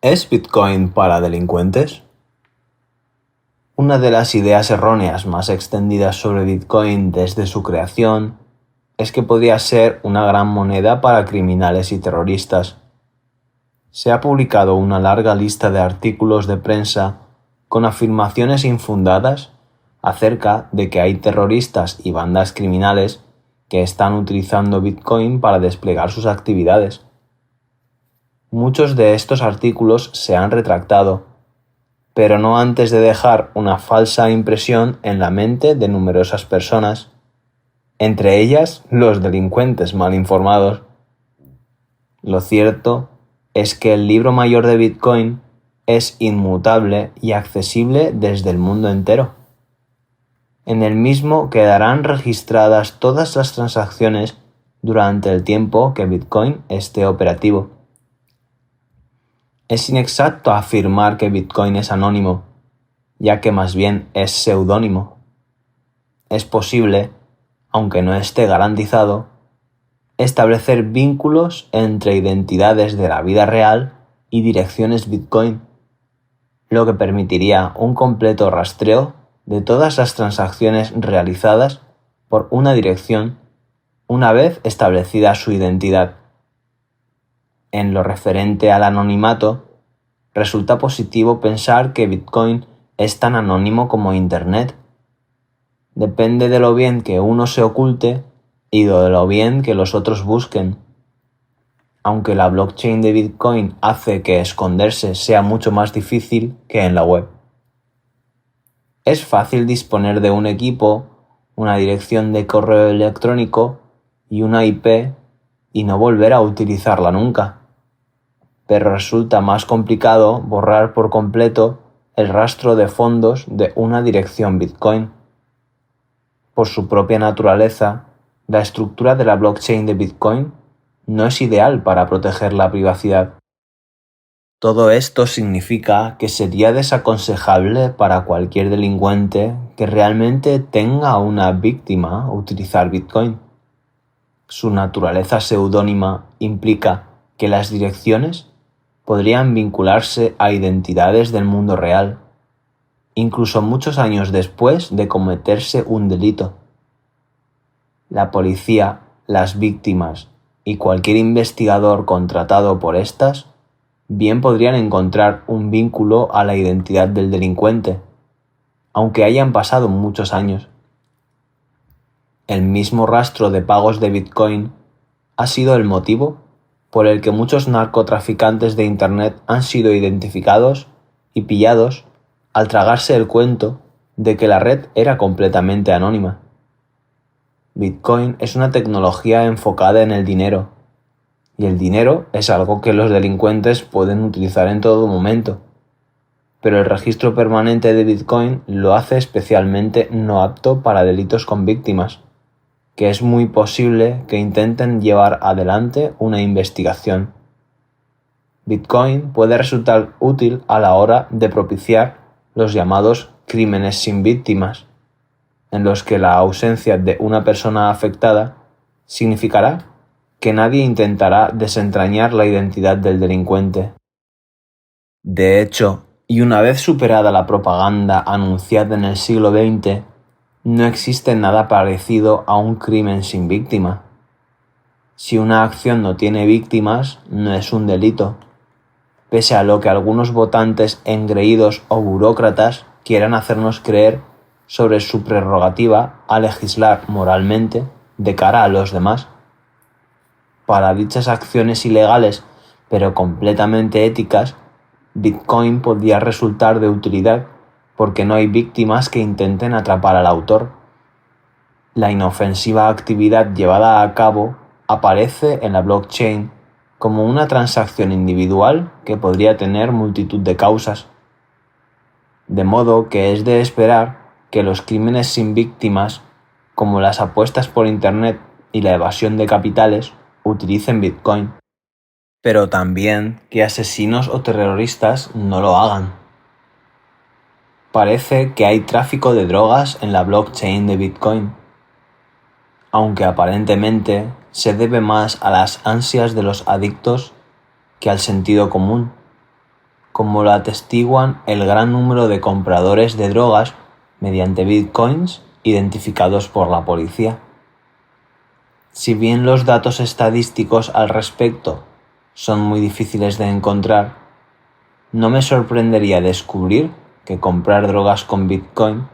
¿Es Bitcoin para delincuentes? Una de las ideas erróneas más extendidas sobre Bitcoin desde su creación es que podía ser una gran moneda para criminales y terroristas. Se ha publicado una larga lista de artículos de prensa con afirmaciones infundadas acerca de que hay terroristas y bandas criminales que están utilizando Bitcoin para desplegar sus actividades. Muchos de estos artículos se han retractado, pero no antes de dejar una falsa impresión en la mente de numerosas personas, entre ellas los delincuentes mal informados. Lo cierto es que el libro mayor de Bitcoin es inmutable y accesible desde el mundo entero. En el mismo quedarán registradas todas las transacciones durante el tiempo que Bitcoin esté operativo. Es inexacto afirmar que Bitcoin es anónimo, ya que más bien es seudónimo. Es posible, aunque no esté garantizado, establecer vínculos entre identidades de la vida real y direcciones Bitcoin, lo que permitiría un completo rastreo de todas las transacciones realizadas por una dirección una vez establecida su identidad. En lo referente al anonimato, resulta positivo pensar que Bitcoin es tan anónimo como Internet. Depende de lo bien que uno se oculte y de lo bien que los otros busquen. Aunque la blockchain de Bitcoin hace que esconderse sea mucho más difícil que en la web. Es fácil disponer de un equipo, una dirección de correo electrónico y una IP y no volver a utilizarla nunca. Pero resulta más complicado borrar por completo el rastro de fondos de una dirección Bitcoin. Por su propia naturaleza, la estructura de la blockchain de Bitcoin no es ideal para proteger la privacidad. Todo esto significa que sería desaconsejable para cualquier delincuente que realmente tenga una víctima utilizar Bitcoin. Su naturaleza seudónima implica que las direcciones podrían vincularse a identidades del mundo real, incluso muchos años después de cometerse un delito. La policía, las víctimas y cualquier investigador contratado por estas bien podrían encontrar un vínculo a la identidad del delincuente, aunque hayan pasado muchos años. El mismo rastro de pagos de Bitcoin ha sido el motivo por el que muchos narcotraficantes de Internet han sido identificados y pillados al tragarse el cuento de que la red era completamente anónima. Bitcoin es una tecnología enfocada en el dinero, y el dinero es algo que los delincuentes pueden utilizar en todo momento, pero el registro permanente de Bitcoin lo hace especialmente no apto para delitos con víctimas, que es muy posible que intenten llevar adelante una investigación. Bitcoin puede resultar útil a la hora de propiciar los llamados crímenes sin víctimas, en los que la ausencia de una persona afectada significará que nadie intentará desentrañar la identidad del delincuente. De hecho, y una vez superada la propaganda anunciada en el siglo XX, no existe nada parecido a un crimen sin víctima. Si una acción no tiene víctimas, no es un delito, pese a lo que algunos votantes engreídos o burócratas quieran hacernos creer sobre su prerrogativa a legislar moralmente de cara a los demás. Para dichas acciones ilegales, pero completamente éticas, Bitcoin podría resultar de utilidad porque no hay víctimas que intenten atrapar al autor. La inofensiva actividad llevada a cabo aparece en la blockchain como una transacción individual que podría tener multitud de causas. De modo que es de esperar que los crímenes sin víctimas, como las apuestas por Internet y la evasión de capitales, utilicen Bitcoin. Pero también que asesinos o terroristas no lo hagan. Parece que hay tráfico de drogas en la blockchain de Bitcoin, aunque aparentemente se debe más a las ansias de los adictos que al sentido común. como lo atestiguan el gran número de compradores de drogas mediante bitcoins identificados por la policía. Si bien los datos estadísticos al respecto son muy difíciles de encontrar, no me sorprendería descubrir que comprar drogas con bitcoin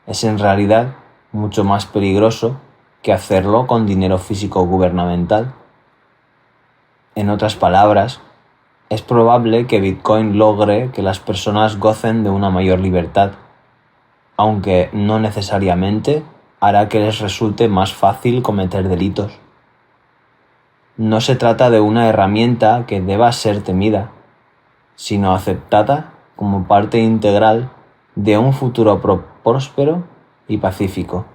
es en realidad mucho más peligroso que hacerlo con dinero físico gubernamental. En otras palabras, es probable que Bitcoin logre que las personas gocen de una mayor libertad, aunque no necesariamente hará que les resulte más fácil cometer delitos. No se trata de una herramienta que deba ser temida, sino aceptada como parte integral de un futuro próspero y pacífico.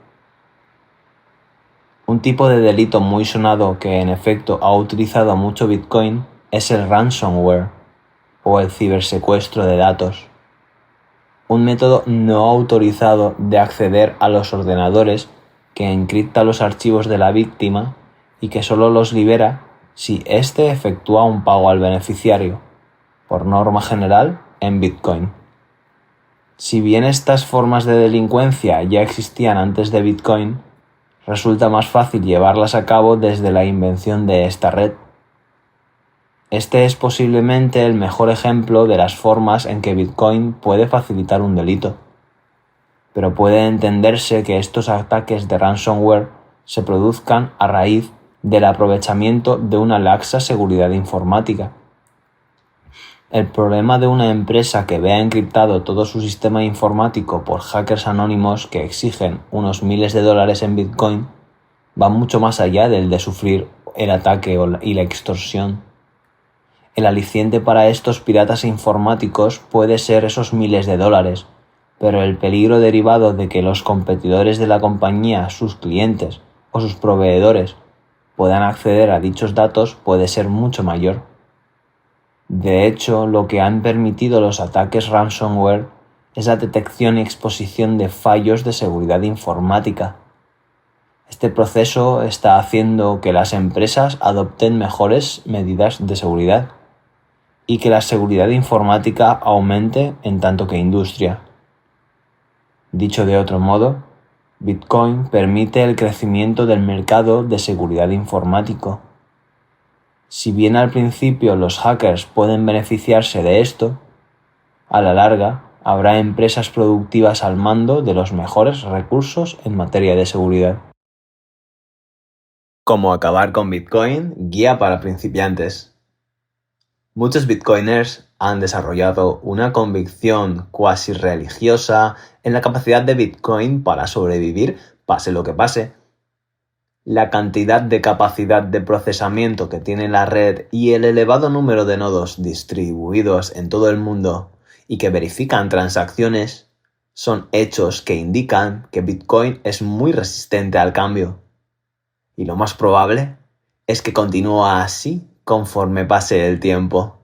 Un tipo de delito muy sonado que en efecto ha utilizado mucho Bitcoin es el ransomware o el cibersecuestro de datos, un método no autorizado de acceder a los ordenadores que encripta los archivos de la víctima y que solo los libera si éste efectúa un pago al beneficiario, por norma general en Bitcoin. Si bien estas formas de delincuencia ya existían antes de Bitcoin, resulta más fácil llevarlas a cabo desde la invención de esta red. Este es posiblemente el mejor ejemplo de las formas en que Bitcoin puede facilitar un delito, pero puede entenderse que estos ataques de ransomware se produzcan a raíz del aprovechamiento de una laxa seguridad informática. El problema de una empresa que vea encriptado todo su sistema informático por hackers anónimos que exigen unos miles de dólares en Bitcoin va mucho más allá del de sufrir el ataque y la extorsión. El aliciente para estos piratas informáticos puede ser esos miles de dólares, pero el peligro derivado de que los competidores de la compañía, sus clientes o sus proveedores puedan acceder a dichos datos puede ser mucho mayor. De hecho, lo que han permitido los ataques ransomware es la detección y exposición de fallos de seguridad informática. Este proceso está haciendo que las empresas adopten mejores medidas de seguridad y que la seguridad informática aumente en tanto que industria. Dicho de otro modo, Bitcoin permite el crecimiento del mercado de seguridad informático. Si bien al principio los hackers pueden beneficiarse de esto, a la larga habrá empresas productivas al mando de los mejores recursos en materia de seguridad. Cómo acabar con Bitcoin, guía para principiantes. Muchos bitcoiners han desarrollado una convicción cuasi religiosa en la capacidad de Bitcoin para sobrevivir pase lo que pase. La cantidad de capacidad de procesamiento que tiene la red y el elevado número de nodos distribuidos en todo el mundo y que verifican transacciones son hechos que indican que Bitcoin es muy resistente al cambio. Y lo más probable es que continúe así conforme pase el tiempo.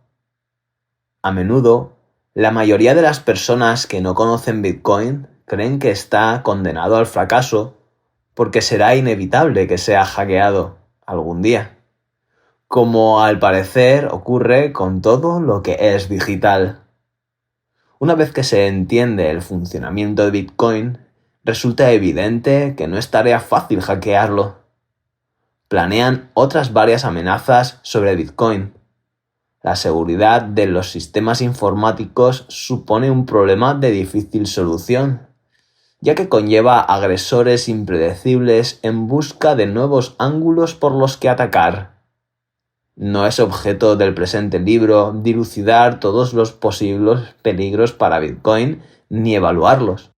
A menudo, la mayoría de las personas que no conocen Bitcoin creen que está condenado al fracaso porque será inevitable que sea hackeado algún día, como al parecer ocurre con todo lo que es digital. Una vez que se entiende el funcionamiento de Bitcoin, resulta evidente que no es tarea fácil hackearlo. Planean otras varias amenazas sobre Bitcoin. La seguridad de los sistemas informáticos supone un problema de difícil solución, ya que conlleva agresores impredecibles en busca de nuevos ángulos por los que atacar. No es objeto del presente libro dilucidar todos los posibles peligros para Bitcoin ni evaluarlos.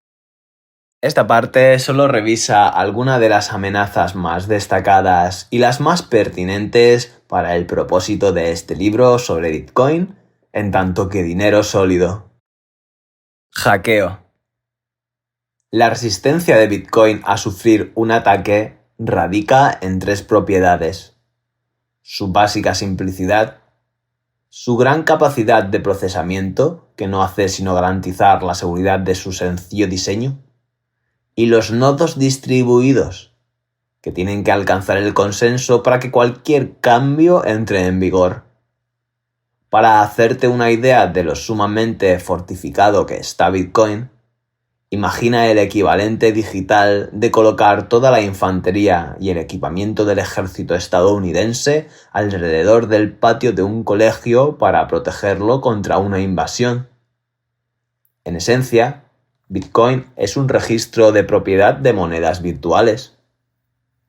Esta parte solo revisa algunas de las amenazas más destacadas y las más pertinentes para el propósito de este libro sobre Bitcoin, en tanto que dinero sólido. Hackeo. La resistencia de Bitcoin a sufrir un ataque radica en tres propiedades: su básica simplicidad, su gran capacidad de procesamiento, que no hace sino garantizar la seguridad de su sencillo diseño, y los nodos distribuidos, que tienen que alcanzar el consenso para que cualquier cambio entre en vigor. Para hacerte una idea de lo sumamente fortificado que está Bitcoin, imagina el equivalente digital de colocar toda la infantería y el equipamiento del ejército estadounidense alrededor del patio de un colegio para protegerlo contra una invasión. En esencia, Bitcoin es un registro de propiedad de monedas virtuales.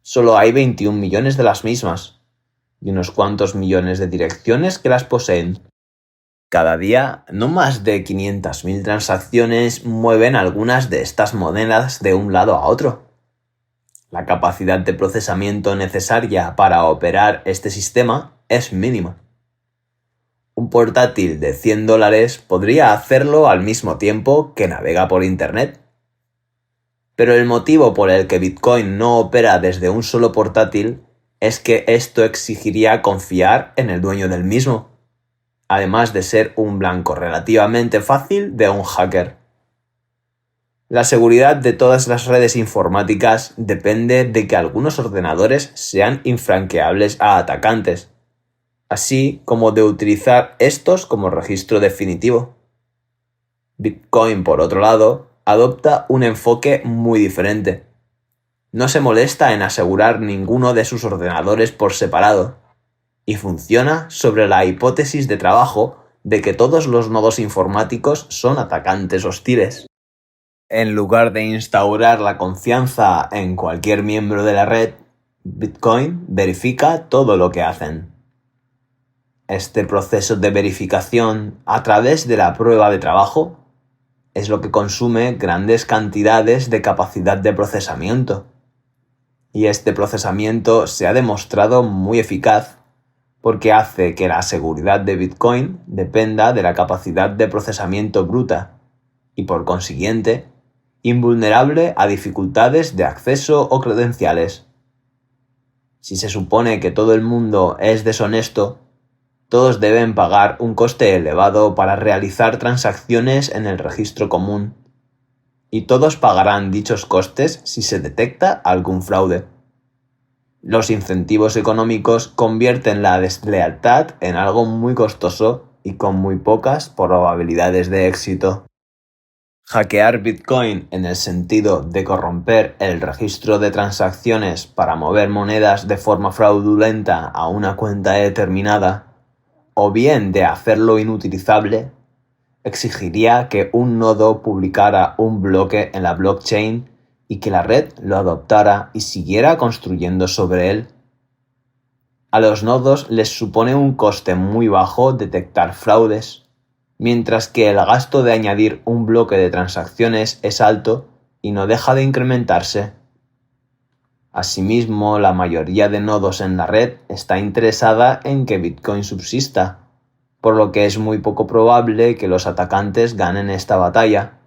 Solo hay 21 millones de las mismas, y unos cuantos millones de direcciones que las poseen. Cada día, no más de 500.000 transacciones mueven algunas de estas monedas de un lado a otro. La capacidad de procesamiento necesaria para operar este sistema es mínima. Un portátil de $100 podría hacerlo al mismo tiempo que navega por Internet. Pero el motivo por el que Bitcoin no opera desde un solo portátil es que esto exigiría confiar en el dueño del mismo, además de ser un blanco relativamente fácil de un hacker. La seguridad de todas las redes informáticas depende de que algunos ordenadores sean infranqueables a atacantes, así como de utilizar estos como registro definitivo. Bitcoin, por otro lado, adopta un enfoque muy diferente. No se molesta en asegurar ninguno de sus ordenadores por separado, y funciona sobre la hipótesis de trabajo de que todos los nodos informáticos son atacantes hostiles. En lugar de instaurar la confianza en cualquier miembro de la red, Bitcoin verifica todo lo que hacen. Este proceso de verificación a través de la prueba de trabajo es lo que consume grandes cantidades de capacidad de procesamiento. Y este procesamiento se ha demostrado muy eficaz porque hace que la seguridad de Bitcoin dependa de la capacidad de procesamiento bruta y, por consiguiente, invulnerable a dificultades de acceso o credenciales. Si se supone que todo el mundo es deshonesto, todos deben pagar un coste elevado para realizar transacciones en el registro común, y todos pagarán dichos costes si se detecta algún fraude. Los incentivos económicos convierten la deslealtad en algo muy costoso y con muy pocas probabilidades de éxito. Hackear Bitcoin en el sentido de corromper el registro de transacciones para mover monedas de forma fraudulenta a una cuenta determinada, o bien de hacerlo inutilizable, exigiría que un nodo publicara un bloque en la blockchain y que la red lo adoptara y siguiera construyendo sobre él. A los nodos les supone un coste muy bajo detectar fraudes, mientras que el gasto de añadir un bloque de transacciones es alto y no deja de incrementarse. Asimismo, la mayoría de nodos en la red está interesada en que Bitcoin subsista, por lo que es muy poco probable que los atacantes ganen esta batalla,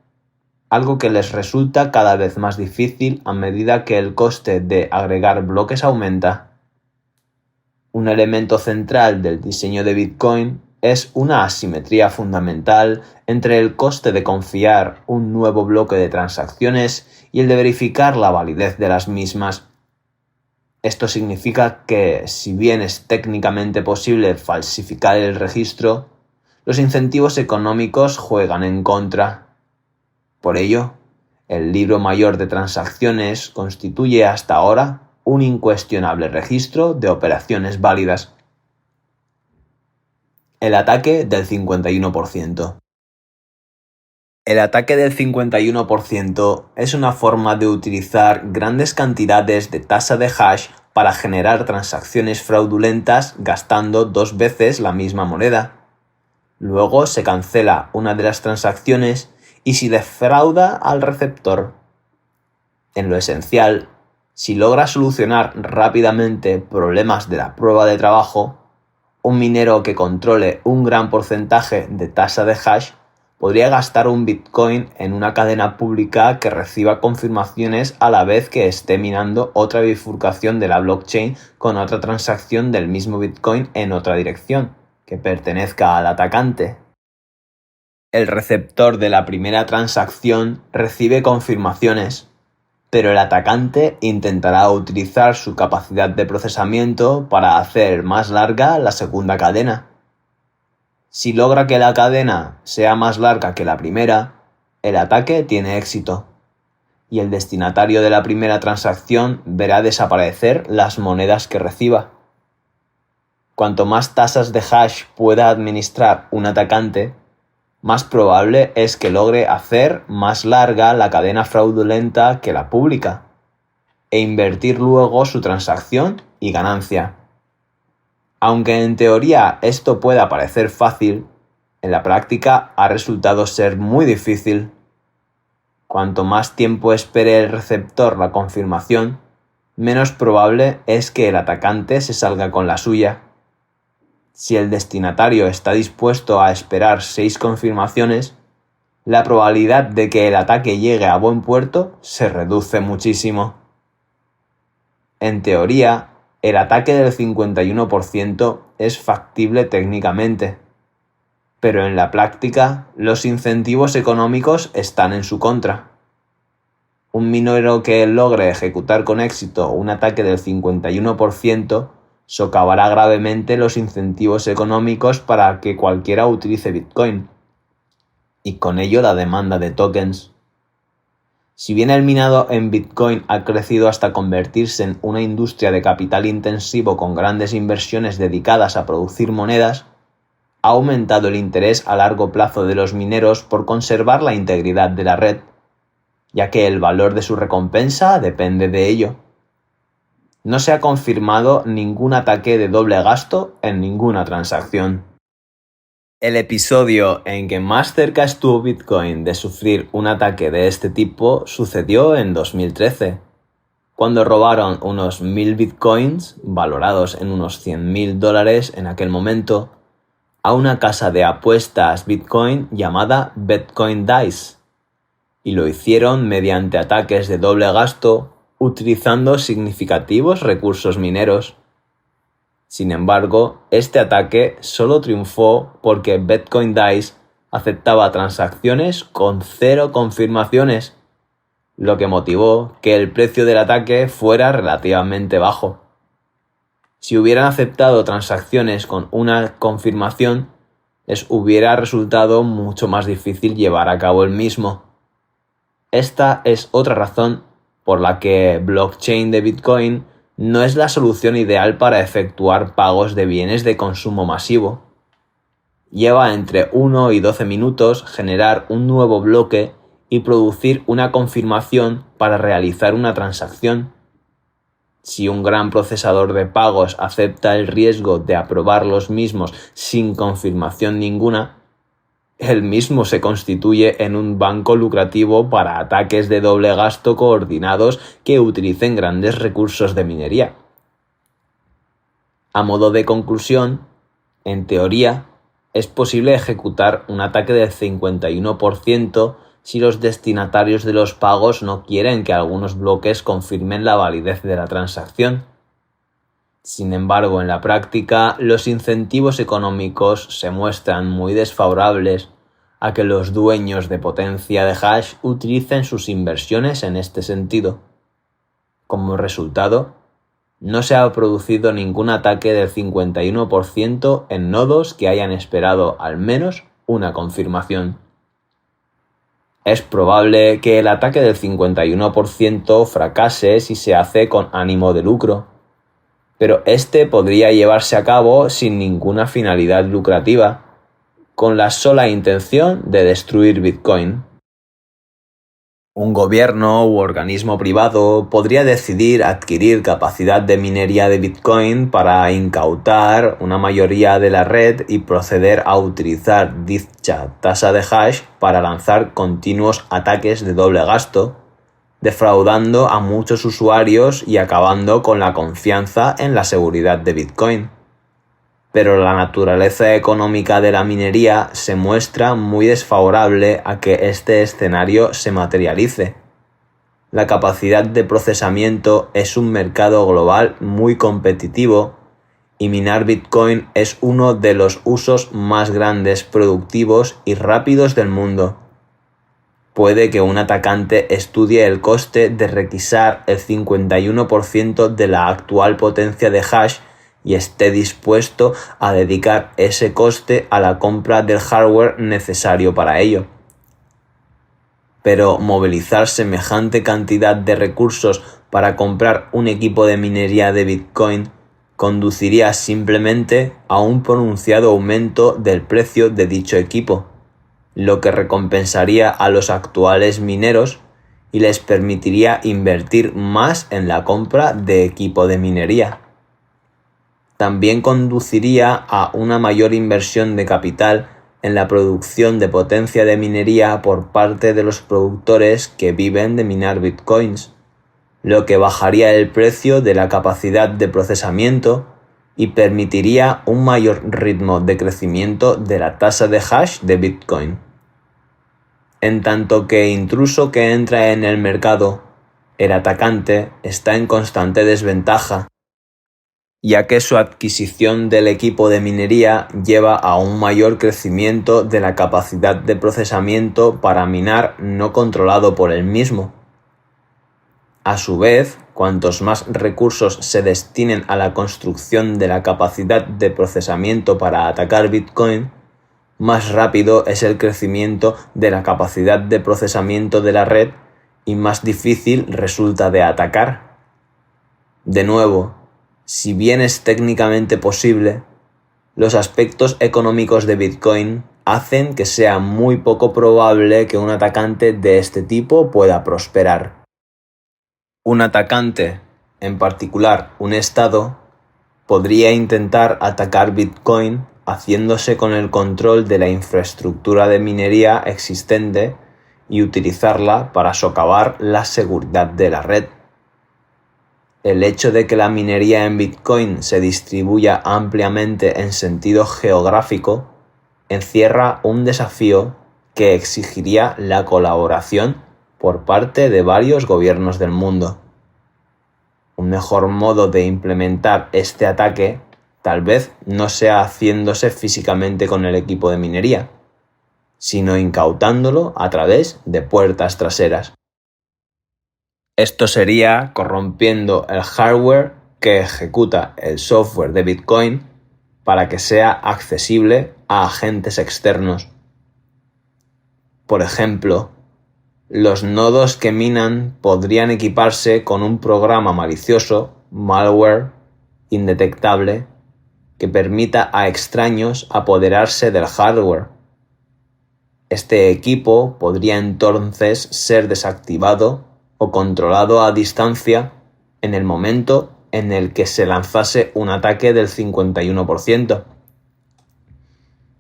algo que les resulta cada vez más difícil a medida que el coste de agregar bloques aumenta. Un elemento central del diseño de Bitcoin es una asimetría fundamental entre el coste de confiar un nuevo bloque de transacciones y el de verificar la validez de las mismas. Esto significa que, si bien es técnicamente posible falsificar el registro, los incentivos económicos juegan en contra. Por ello, el libro mayor de transacciones constituye hasta ahora un incuestionable registro de operaciones válidas. El ataque del 51%. El ataque del 51% es una forma de utilizar grandes cantidades de tasa de hash para generar transacciones fraudulentas gastando 2 veces la misma moneda. Luego se cancela una de las transacciones y se defrauda al receptor. En lo esencial, si logra solucionar rápidamente problemas de la prueba de trabajo, un minero que controle un gran porcentaje de tasa de hash podría gastar un Bitcoin en una cadena pública que reciba confirmaciones a la vez que esté minando otra bifurcación de la blockchain con otra transacción del mismo Bitcoin en otra dirección, que pertenezca al atacante. El receptor de la primera transacción recibe confirmaciones, pero el atacante intentará utilizar su capacidad de procesamiento para hacer más larga la segunda cadena. Si logra que la cadena sea más larga que la primera, el ataque tiene éxito, y el destinatario de la primera transacción verá desaparecer las monedas que reciba. Cuanto más tasas de hash pueda administrar un atacante, más probable es que logre hacer más larga la cadena fraudulenta que la pública, e invertir luego su transacción y ganancia. Aunque en teoría esto pueda parecer fácil, en la práctica ha resultado ser muy difícil. Cuanto más tiempo espere el receptor la confirmación, menos probable es que el atacante se salga con la suya. Si el destinatario está dispuesto a esperar 6 confirmaciones, la probabilidad de que el ataque llegue a buen puerto se reduce muchísimo. En teoría, el ataque del 51% es factible técnicamente, pero en la práctica los incentivos económicos están en su contra. Un minero que logre ejecutar con éxito un ataque del 51% socavará gravemente los incentivos económicos para que cualquiera utilice Bitcoin, y con ello la demanda de tokens. Si bien el minado en Bitcoin ha crecido hasta convertirse en una industria de capital intensivo con grandes inversiones dedicadas a producir monedas, ha aumentado el interés a largo plazo de los mineros por conservar la integridad de la red, ya que el valor de su recompensa depende de ello. No se ha confirmado ningún ataque de doble gasto en ninguna transacción. El episodio en que más cerca estuvo Bitcoin de sufrir un ataque de este tipo sucedió en 2013, cuando robaron unos 1000 Bitcoins, valorados en unos $100.000 en aquel momento, a una casa de apuestas Bitcoin llamada Bitcoin Dice, y lo hicieron mediante ataques de doble gasto, utilizando significativos recursos mineros. Sin embargo, este ataque solo triunfó porque Bitcoin Dice aceptaba transacciones con 0 confirmaciones, lo que motivó que el precio del ataque fuera relativamente bajo. Si hubieran aceptado transacciones con una confirmación, les hubiera resultado mucho más difícil llevar a cabo el mismo. Esta es otra razón por la que blockchain de Bitcoin no es la solución ideal para efectuar pagos de bienes de consumo masivo. Lleva entre 1 y 12 minutos generar un nuevo bloque y producir una confirmación para realizar una transacción. Si un gran procesador de pagos acepta el riesgo de aprobar los mismos sin confirmación ninguna, el mismo se constituye en un banco lucrativo para ataques de doble gasto coordinados que utilicen grandes recursos de minería. A modo de conclusión, en teoría, es posible ejecutar un ataque del 51% si los destinatarios de los pagos no quieren que algunos bloques confirmen la validez de la transacción. Sin embargo, en la práctica, los incentivos económicos se muestran muy desfavorables a que los dueños de potencia de hash utilicen sus inversiones en este sentido. Como resultado, no se ha producido ningún ataque del 51% en nodos que hayan esperado al menos una confirmación. Es probable que el ataque del 51% fracase si se hace con ánimo de lucro, pero este podría llevarse a cabo sin ninguna finalidad lucrativa, con la sola intención de destruir Bitcoin. Un gobierno u organismo privado podría decidir adquirir capacidad de minería de Bitcoin para incautar una mayoría de la red y proceder a utilizar dicha tasa de hash para lanzar continuos ataques de doble gasto, defraudando a muchos usuarios y acabando con la confianza en la seguridad de Bitcoin. Pero la naturaleza económica de la minería se muestra muy desfavorable a que este escenario se materialice. La capacidad de procesamiento es un mercado global muy competitivo y minar Bitcoin es uno de los usos más grandes, productivos y rápidos del mundo. Puede que un atacante estudie el coste de requisar el 51% de la actual potencia de hash y esté dispuesto a dedicar ese coste a la compra del hardware necesario para ello. Pero movilizar semejante cantidad de recursos para comprar un equipo de minería de Bitcoin conduciría simplemente a un pronunciado aumento del precio de dicho equipo, lo que recompensaría a los actuales mineros y les permitiría invertir más en la compra de equipo de minería. También conduciría a una mayor inversión de capital en la producción de potencia de minería por parte de los productores que viven de minar bitcoins, lo que bajaría el precio de la capacidad de procesamiento y permitiría un mayor ritmo de crecimiento de la tasa de hash de Bitcoin. En tanto que intruso que entra en el mercado, el atacante está en constante desventaja, ya que su adquisición del equipo de minería lleva a un mayor crecimiento de la capacidad de procesamiento para minar no controlado por él mismo. A su vez, cuantos más recursos se destinen a la construcción de la capacidad de procesamiento para atacar Bitcoin, más rápido es el crecimiento de la capacidad de procesamiento de la red y más difícil resulta de atacar. De nuevo, si bien es técnicamente posible, los aspectos económicos de Bitcoin hacen que sea muy poco probable que un atacante de este tipo pueda prosperar. Un atacante, en particular un Estado, podría intentar atacar Bitcoin haciéndose con el control de la infraestructura de minería existente y utilizarla para socavar la seguridad de la red. El hecho de que la minería en Bitcoin se distribuya ampliamente en sentido geográfico encierra un desafío que exigiría la colaboración por parte de varios gobiernos del mundo. Un mejor modo de implementar este ataque tal vez no sea haciéndose físicamente con el equipo de minería, sino incautándolo a través de puertas traseras. Esto sería corrompiendo el hardware que ejecuta el software de Bitcoin para que sea accesible a agentes externos. Por ejemplo, los nodos que minan podrían equiparse con un programa malicioso, malware, indetectable, que permita a extraños apoderarse del hardware. Este equipo podría entonces ser desactivado o controlado a distancia en el momento en el que se lanzase un ataque del 51%.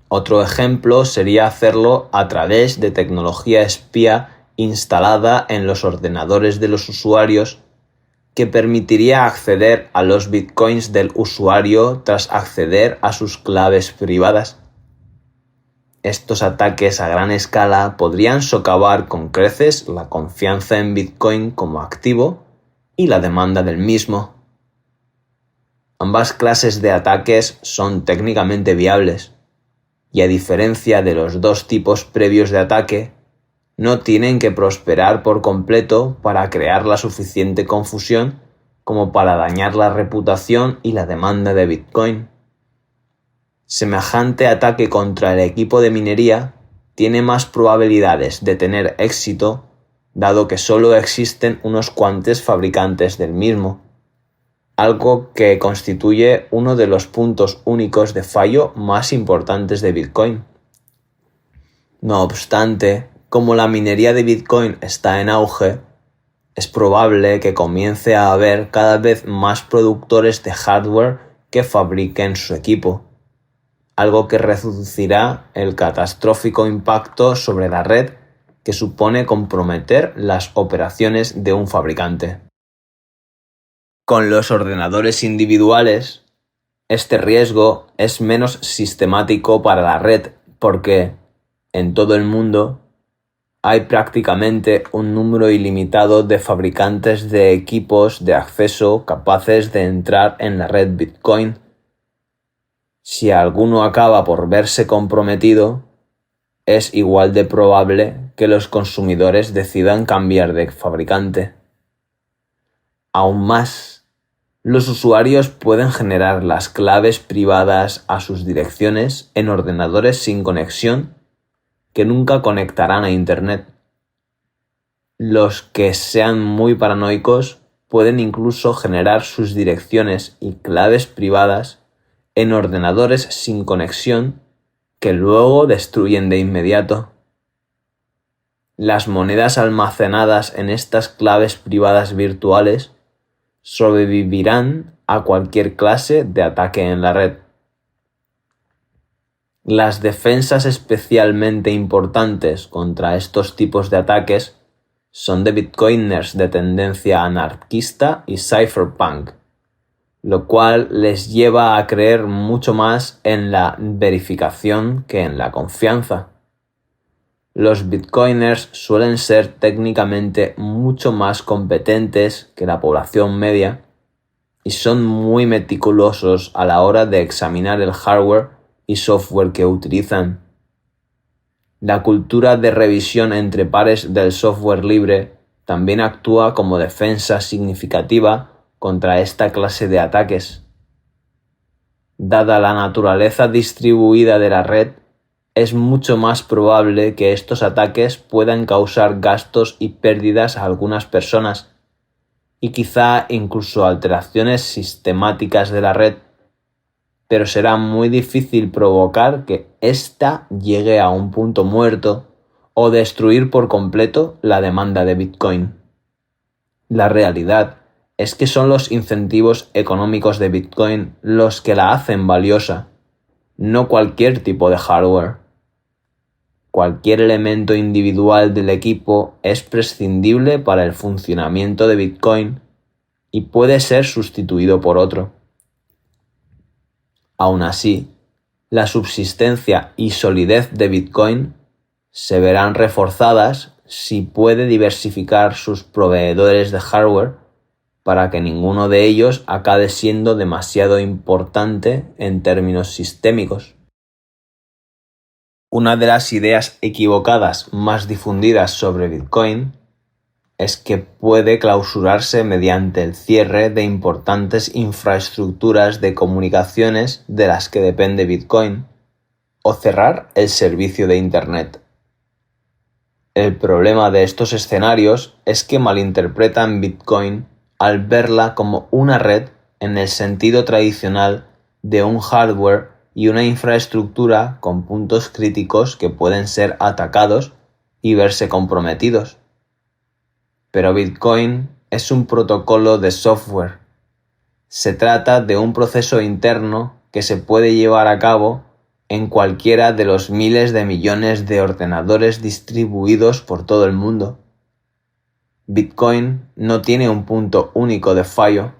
Otro ejemplo sería hacerlo a través de tecnología espía instalada en los ordenadores de los usuarios que permitiría acceder a los bitcoins del usuario tras acceder a sus claves privadas. Estos ataques a gran escala podrían socavar con creces la confianza en Bitcoin como activo y la demanda del mismo. Ambas clases de ataques son técnicamente viables, y a diferencia de los dos tipos previos de ataque, no tienen que prosperar por completo para crear la suficiente confusión como para dañar la reputación y la demanda de Bitcoin. Semejante ataque contra el equipo de minería tiene más probabilidades de tener éxito, dado que solo existen unos cuantos fabricantes del mismo, algo que constituye uno de los puntos únicos de fallo más importantes de Bitcoin. No obstante, como la minería de Bitcoin está en auge, es probable que comience a haber cada vez más productores de hardware que fabriquen su equipo, algo que reducirá el catastrófico impacto sobre la red que supone comprometer las operaciones de un fabricante. Con los ordenadores individuales, este riesgo es menos sistemático para la red porque, en todo el mundo, hay prácticamente un número ilimitado de fabricantes de equipos de acceso capaces de entrar en la red Bitcoin. Si alguno acaba por verse comprometido, es igual de probable que los consumidores decidan cambiar de fabricante. Aún más, Los usuarios pueden generar las claves privadas a sus direcciones en ordenadores sin conexión que nunca conectarán a Internet. Los que sean muy paranoicos pueden incluso generar sus direcciones y claves privadas en ordenadores sin conexión que luego destruyen de inmediato. Las monedas almacenadas en estas claves privadas virtuales sobrevivirán a cualquier clase de ataque en la red. Las defensas especialmente importantes contra estos tipos de ataques son de bitcoiners de tendencia anarquista y cypherpunk, lo cual les lleva a creer mucho más en la verificación que en la confianza. Los bitcoiners suelen ser técnicamente mucho más competentes que la población media y son muy meticulosos a la hora de examinar el hardware y software que utilizan. La cultura de revisión entre pares del software libre también actúa como defensa significativa contra esta clase de ataques. Dada la naturaleza distribuida de la red, es mucho más probable que estos ataques puedan causar gastos y pérdidas a algunas personas, y quizá incluso alteraciones sistemáticas de la red, pero será muy difícil provocar que ésta llegue a un punto muerto o destruir por completo la demanda de Bitcoin. La realidad es que son los incentivos económicos de Bitcoin los que la hacen valiosa, no cualquier tipo de hardware. Cualquier elemento individual del equipo es prescindible para el funcionamiento de Bitcoin y puede ser sustituido por otro. Aún así, la subsistencia y solidez de Bitcoin se verán reforzadas si puede diversificar sus proveedores de hardware para que ninguno de ellos acabe siendo demasiado importante en términos sistémicos. Una de las ideas equivocadas más difundidas sobre Bitcoin es que puede clausurarse mediante el cierre de importantes infraestructuras de comunicaciones de las que depende Bitcoin, o cerrar el servicio de Internet. El problema de estos escenarios es que malinterpretan Bitcoin al verla como una red en el sentido tradicional de un hardware y una infraestructura con puntos críticos que pueden ser atacados y verse comprometidos. Pero Bitcoin es un protocolo de software. Se trata de un proceso interno que se puede llevar a cabo en cualquiera de los miles de millones de ordenadores distribuidos por todo el mundo. Bitcoin no tiene un punto único de fallo,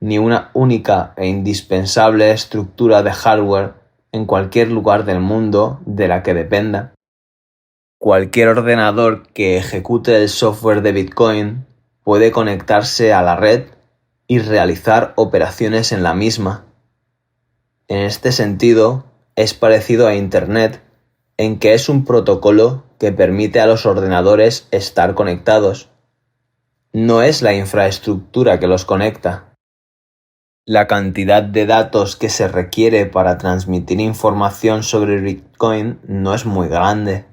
ni una única e indispensable estructura de hardware en cualquier lugar del mundo de la que dependa. Cualquier ordenador que ejecute el software de Bitcoin puede conectarse a la red y realizar operaciones en la misma. En este sentido, es parecido a Internet en que es un protocolo que permite a los ordenadores estar conectados. No es la infraestructura que los conecta. La cantidad de datos que se requiere para transmitir información sobre Bitcoin no es muy grande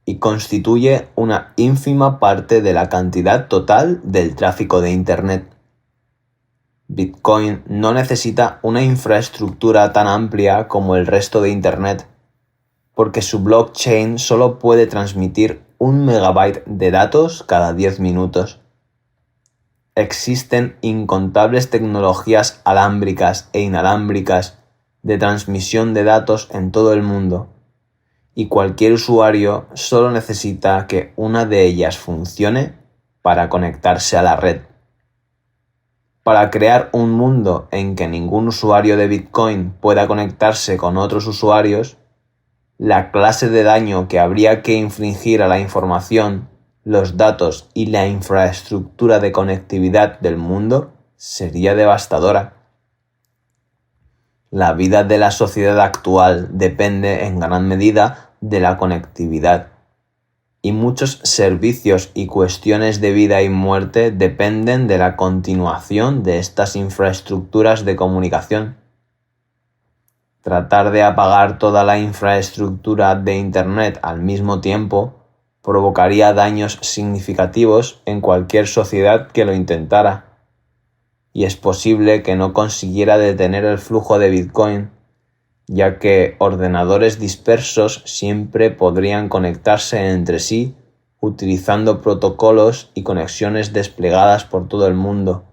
y constituye una ínfima parte de la cantidad total del tráfico de Internet. Bitcoin no necesita una infraestructura tan amplia como el resto de Internet, porque su blockchain solo puede transmitir 1 megabyte de datos cada 10 minutos. Existen incontables tecnologías alámbricas e inalámbricas de transmisión de datos en todo el mundo, y cualquier usuario solo necesita que una de ellas funcione para conectarse a la red. Para crear un mundo en que ningún usuario de Bitcoin pueda conectarse con otros usuarios, la clase de daño que habría que infligir a la información, los datos y la infraestructura de conectividad del mundo sería devastadora. La vida de la sociedad actual depende en gran medida de la conectividad. y muchos servicios y cuestiones de vida y muerte dependen de la continuación de estas infraestructuras de comunicación. Tratar de apagar toda la infraestructura de Internet al mismo tiempo provocaría daños significativos en cualquier sociedad que lo intentara, y es posible que no consiguiera detener el flujo de Bitcoin, ya que ordenadores dispersos siempre podrían conectarse entre sí utilizando protocolos y conexiones desplegadas por todo el mundo,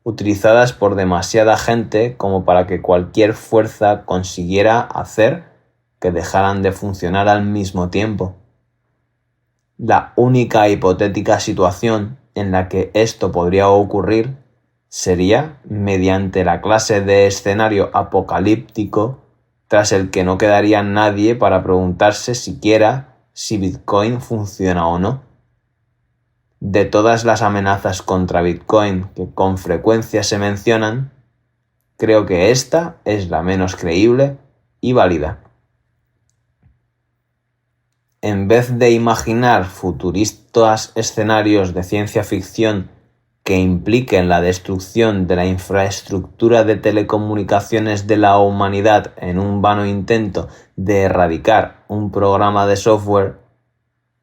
utilizadas por demasiada gente como para que cualquier fuerza consiguiera hacer que dejaran de funcionar al mismo tiempo. La única hipotética situación en la que esto podría ocurrir sería mediante la clase de escenario apocalíptico tras el que no quedaría nadie para preguntarse siquiera si Bitcoin funciona o no. De todas las amenazas contra Bitcoin que con frecuencia se mencionan, creo que esta es la menos creíble y válida. En vez de imaginar futuristas escenarios de ciencia ficción que impliquen la destrucción de la infraestructura de telecomunicaciones de la humanidad en un vano intento de erradicar un programa de software,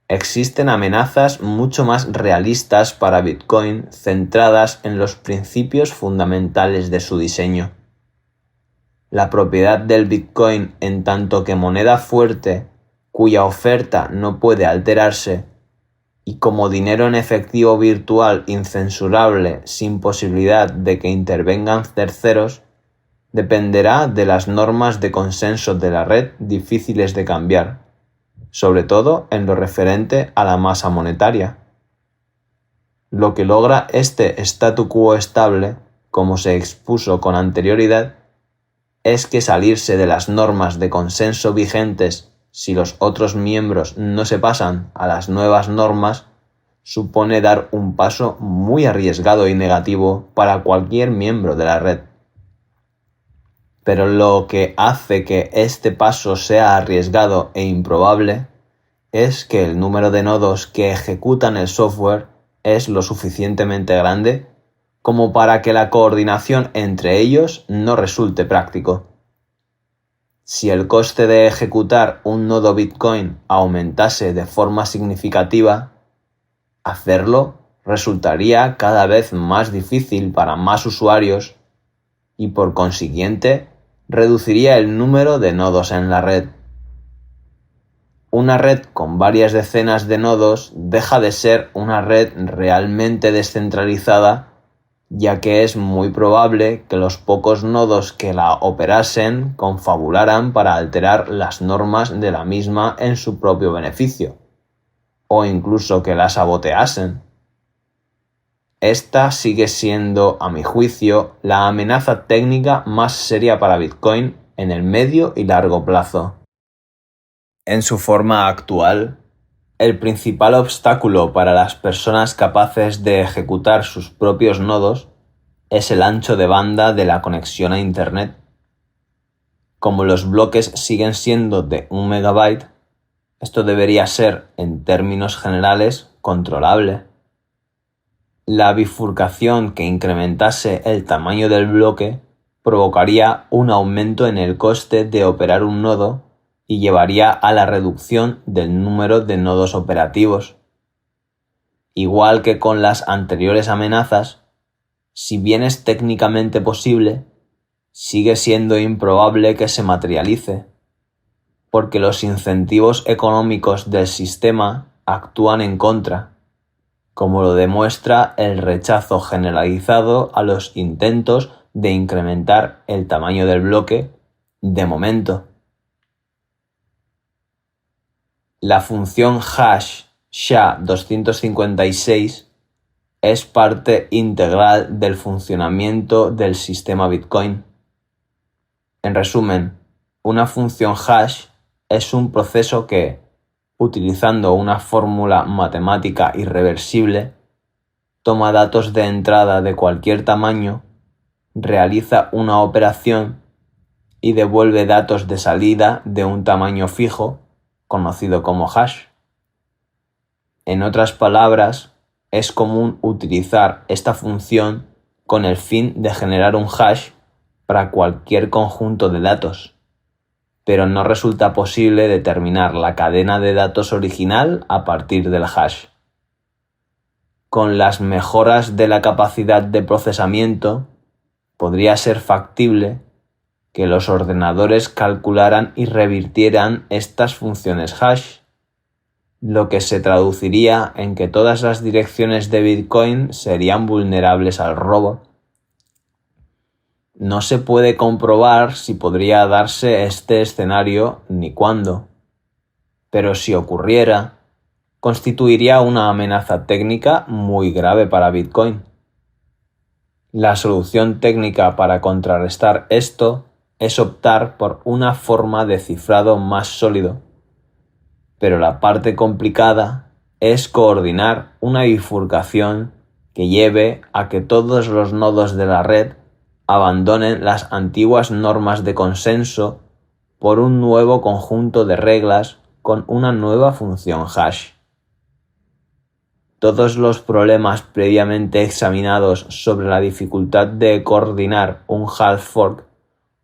existen amenazas mucho más realistas para Bitcoin centradas en los principios fundamentales de su diseño. La propiedad del Bitcoin en tanto que moneda fuerte, cuya oferta no puede alterarse, y como dinero en efectivo virtual incensurable sin posibilidad de que intervengan terceros, dependerá de las normas de consenso de la red difíciles de cambiar, sobre todo en lo referente a la masa monetaria. Lo que logra este statu quo estable, como se expuso con anterioridad, es que salirse de las normas de consenso vigentes si los otros miembros no se pasan a las nuevas normas supone dar un paso muy arriesgado y negativo para cualquier miembro de la red. Pero lo que hace que este paso sea arriesgado e improbable es que el número de nodos que ejecutan el software es lo suficientemente grande como para que la coordinación entre ellos no resulte práctico. Si el coste de ejecutar un nodo Bitcoin aumentase de forma significativa, hacerlo resultaría cada vez más difícil para más usuarios y por consiguiente reduciría el número de nodos en la red. Una red con varias decenas de nodos deja de ser una red realmente descentralizada, ya que es muy probable que los pocos nodos que la operasen confabularan para alterar las normas de la misma en su propio beneficio, o incluso que la saboteasen. Esta sigue siendo, a mi juicio, la amenaza técnica más seria para Bitcoin en el medio y largo plazo. En su forma actual, el principal obstáculo para las personas capaces de ejecutar sus propios nodos es el ancho de banda de la conexión a Internet. Como los bloques siguen siendo de 1 megabyte, esto debería ser, en términos generales, controlable. La bifurcación que incrementase el tamaño del bloque provocaría un aumento en el coste de operar un nodo y llevaría a la reducción del número de nodos operativos. Igual que con las anteriores amenazas, si bien es técnicamente posible, sigue siendo improbable que se materialice, porque los incentivos económicos del sistema actúan en contra, como lo demuestra el rechazo generalizado a los intentos de incrementar el tamaño del bloque de momento. La función hash SHA-256 es parte integral del funcionamiento del sistema Bitcoin. En resumen, una función hash es un proceso que, utilizando una fórmula matemática irreversible, toma datos de entrada de cualquier tamaño, realiza una operación y devuelve datos de salida de un tamaño fijo, conocido como hash. En otras palabras, es común utilizar esta función con el fin de generar un hash para cualquier conjunto de datos, pero no resulta posible determinar la cadena de datos original a partir del hash. Con las mejoras de la capacidad de procesamiento, podría ser factible que los ordenadores calcularan y revirtieran estas funciones hash, lo que se traduciría en que todas las direcciones de Bitcoin serían vulnerables al robo. No se puede comprobar si podría darse este escenario ni cuándo, pero si ocurriera, constituiría una amenaza técnica muy grave para Bitcoin. La solución técnica para contrarrestar esto es optar por una forma de cifrado más sólido, pero la parte complicada es coordinar una bifurcación que lleve a que todos los nodos de la red abandonen las antiguas normas de consenso por un nuevo conjunto de reglas con una nueva función hash. Todos los problemas previamente examinados sobre la dificultad de coordinar un hard fork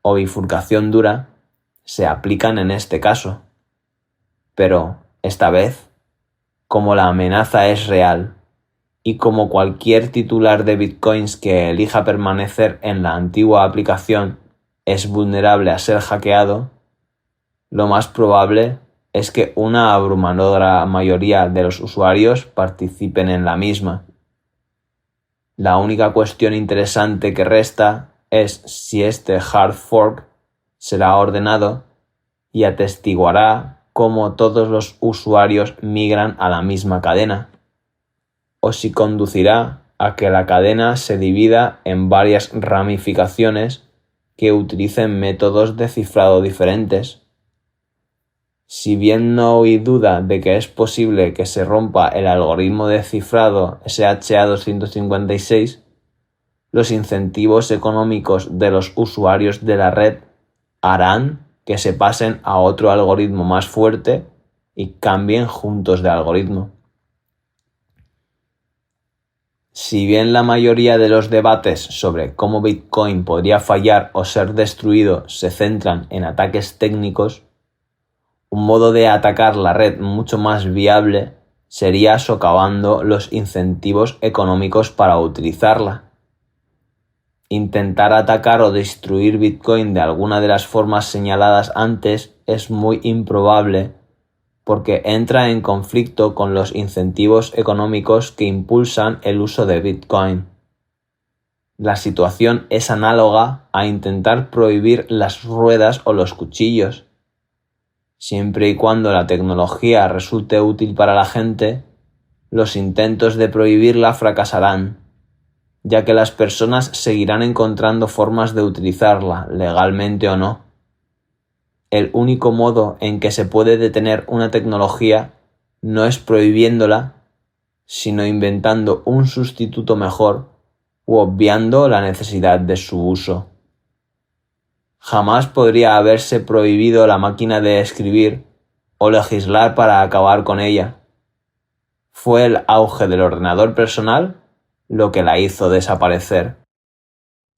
o bifurcación dura se aplican en este caso. Pero, esta vez, como la amenaza es real, y como cualquier titular de bitcoins que elija permanecer en la antigua aplicación es vulnerable a ser hackeado, lo más probable es que una abrumadora mayoría de los usuarios participen en la misma. La única cuestión interesante que resta es si este hard fork será ordenado y atestiguará cómo todos los usuarios migran a la misma cadena, o si conducirá a que la cadena se divida en varias ramificaciones que utilicen métodos de cifrado diferentes. Si bien no hay duda de que es posible que se rompa el algoritmo de cifrado SHA-256, los incentivos económicos de los usuarios de la red harán que se pasen a otro algoritmo más fuerte y cambien juntos de algoritmo. Si bien la mayoría de los debates sobre cómo Bitcoin podría fallar o ser destruido se centran en ataques técnicos, un modo de atacar la red mucho más viable sería socavando los incentivos económicos para utilizarla. Intentar atacar o destruir Bitcoin de alguna de las formas señaladas antes es muy improbable porque entra en conflicto con los incentivos económicos que impulsan el uso de Bitcoin. La situación es análoga a intentar prohibir las ruedas o los cuchillos. Siempre y cuando la tecnología resulte útil para la gente, los intentos de prohibirla fracasarán, ya que las personas seguirán encontrando formas de utilizarla, legalmente o no. El único modo en que se puede detener una tecnología no es prohibiéndola, sino inventando un sustituto mejor u obviando la necesidad de su uso. Jamás podría haberse prohibido la máquina de escribir o legislar para acabar con ella. Fue el auge del ordenador personal lo que la hizo desaparecer.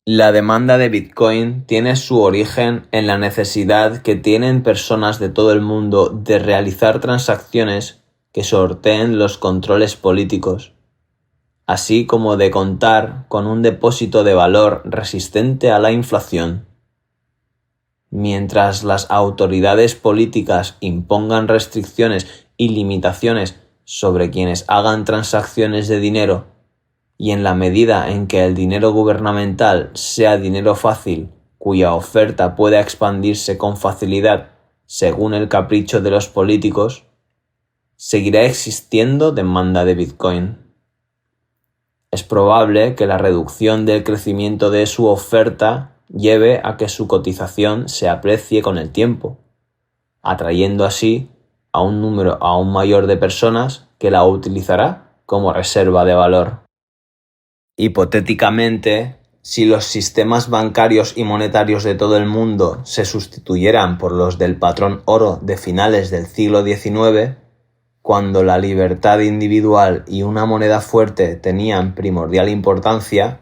La demanda de Bitcoin tiene su origen en la necesidad que tienen personas de todo el mundo de realizar transacciones que sorteen los controles políticos, así como de contar con un depósito de valor resistente a la inflación. Mientras las autoridades políticas impongan restricciones y limitaciones sobre quienes hagan transacciones de dinero, y en la medida en que el dinero gubernamental sea dinero fácil, cuya oferta pueda expandirse con facilidad según el capricho de los políticos, seguirá existiendo demanda de Bitcoin. Es probable que la reducción del crecimiento de su oferta lleve a que su cotización se aprecie con el tiempo, atrayendo así a un número aún mayor de personas que la utilizará como reserva de valor. Hipotéticamente, si los sistemas bancarios y monetarios de todo el mundo se sustituyeran por los del patrón oro de finales del siglo XIX, Cuando la libertad individual y una moneda fuerte tenían primordial importancia,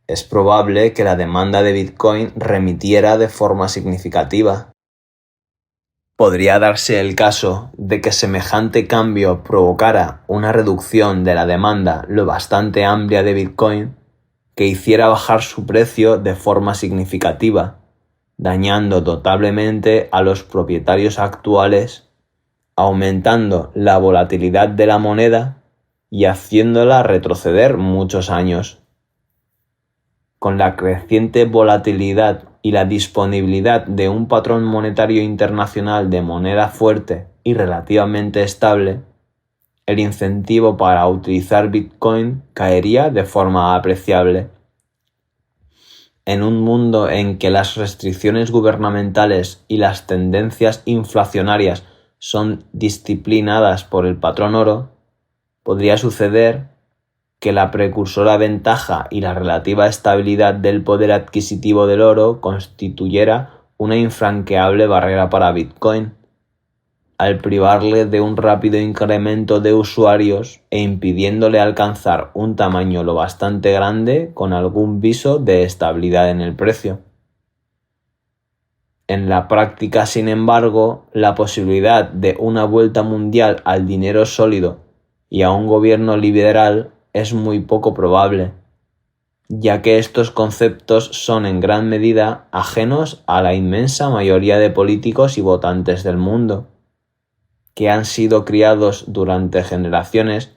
es probable que la demanda de Bitcoin remitiera de forma significativa. Podría darse el caso de que semejante cambio provocara una reducción de la demanda lo bastante amplia de Bitcoin que hiciera bajar su precio de forma significativa, dañando notablemente a los propietarios actuales, aumentando la volatilidad de la moneda y haciéndola retroceder muchos años. Con la creciente volatilidad y la disponibilidad de un patrón monetario internacional de moneda fuerte y relativamente estable, el incentivo para utilizar Bitcoin caería de forma apreciable. En un mundo en que las restricciones gubernamentales y las tendencias inflacionarias son disciplinadas por el patrón oro, podría suceder que la precursora ventaja y la relativa estabilidad del poder adquisitivo del oro constituyera una infranqueable barrera para Bitcoin, al privarle de un rápido incremento de usuarios e impidiéndole alcanzar un tamaño lo bastante grande con algún viso de estabilidad en el precio. En la práctica, sin embargo, la posibilidad de una vuelta mundial al dinero sólido y a un gobierno liberal es muy poco probable, ya que estos conceptos son en gran medida ajenos a la inmensa mayoría de políticos y votantes del mundo, que han sido criados durante generaciones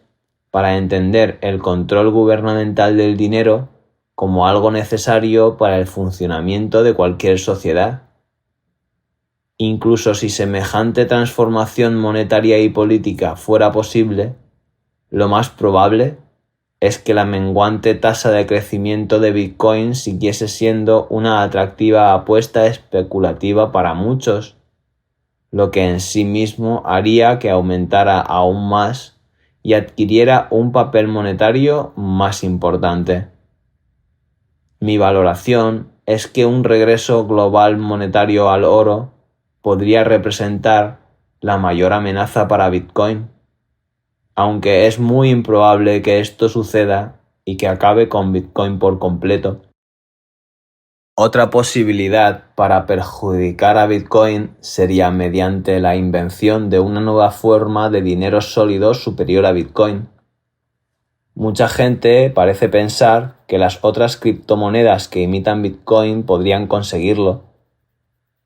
para entender el control gubernamental del dinero como algo necesario para el funcionamiento de cualquier sociedad. Incluso si semejante transformación monetaria y política fuera posible, lo más probable es que la menguante tasa de crecimiento de Bitcoin siguiese siendo una atractiva apuesta especulativa para muchos, lo que en sí mismo haría que aumentara aún más y adquiriera un papel monetario más importante. Mi valoración es que un regreso global monetario al oro podría representar la mayor amenaza para Bitcoin, aunque es muy improbable que esto suceda y que acabe con Bitcoin por completo. Otra posibilidad para perjudicar a Bitcoin sería mediante la invención de una nueva forma de dinero sólido superior a Bitcoin. Mucha gente parece pensar que las otras criptomonedas que imitan Bitcoin podrían conseguirlo,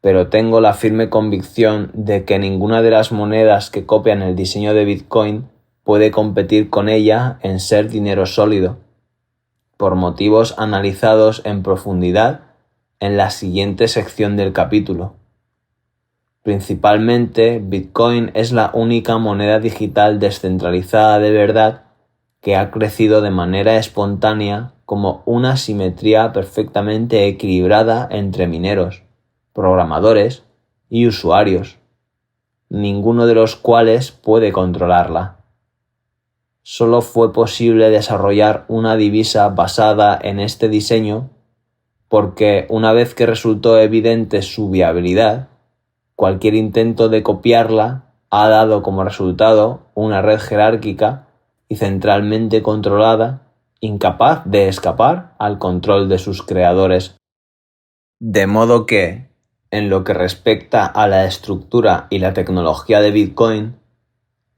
pero tengo la firme convicción de que ninguna de las monedas que copian el diseño de Bitcoin puede competir con ella en ser dinero sólido, por motivos analizados en profundidad en la siguiente sección del capítulo. Principalmente, Bitcoin es la única moneda digital descentralizada de verdad que ha crecido de manera espontánea como una simetría perfectamente equilibrada entre mineros, programadores y usuarios, ninguno de los cuales puede controlarla. Solo fue posible desarrollar una divisa basada en este diseño porque una vez que resultó evidente su viabilidad, cualquier intento de copiarla ha dado como resultado una red jerárquica y centralmente controlada, incapaz de escapar al control de sus creadores. De modo que, en lo que respecta a la estructura y la tecnología de Bitcoin,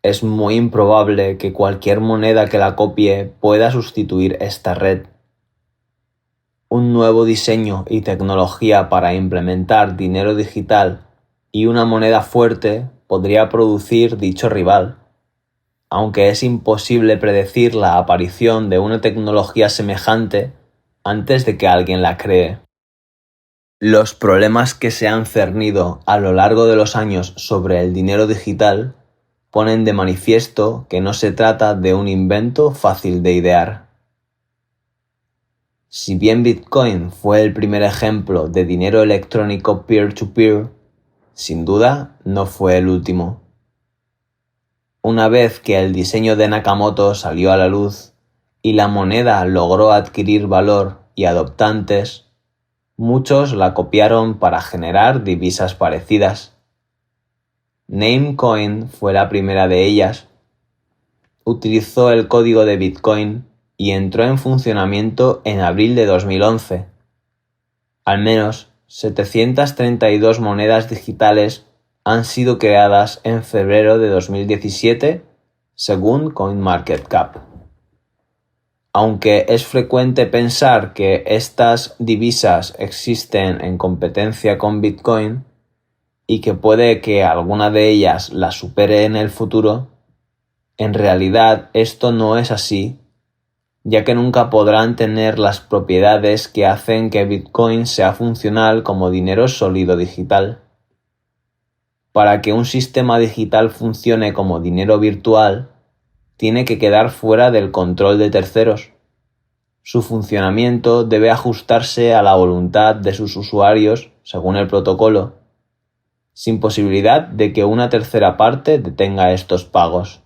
es muy improbable que cualquier moneda que la copie pueda sustituir esta red. Un nuevo diseño y tecnología para implementar dinero digital y una moneda fuerte podría producir dicho rival, aunque es imposible predecir la aparición de una tecnología semejante antes de que alguien la cree. Los problemas que se han cernido a lo largo de los años sobre el dinero digital ponen de manifiesto que no se trata de un invento fácil de idear. Si bien Bitcoin fue el primer ejemplo de dinero electrónico peer-to-peer, sin duda no fue el último. Una vez que el diseño de Nakamoto salió a la luz y la moneda logró adquirir valor y adoptantes, muchos la copiaron para generar divisas parecidas. Namecoin fue la primera de ellas. Utilizó el código de Bitcoin y entró en funcionamiento en abril de 2011. Al menos 732 monedas digitales han sido creadas en febrero de 2017, según CoinMarketCap. Aunque es frecuente pensar que estas divisas existen en competencia con Bitcoin y que puede que alguna de ellas la supere en el futuro, en realidad esto no es así, ya que nunca podrán tener las propiedades que hacen que Bitcoin sea funcional como dinero sólido digital. Para que un sistema digital funcione como dinero virtual, tiene que quedar fuera del control de terceros. Su funcionamiento debe ajustarse a la voluntad de sus usuarios según el protocolo, sin posibilidad de que una tercera parte detenga estos pagos.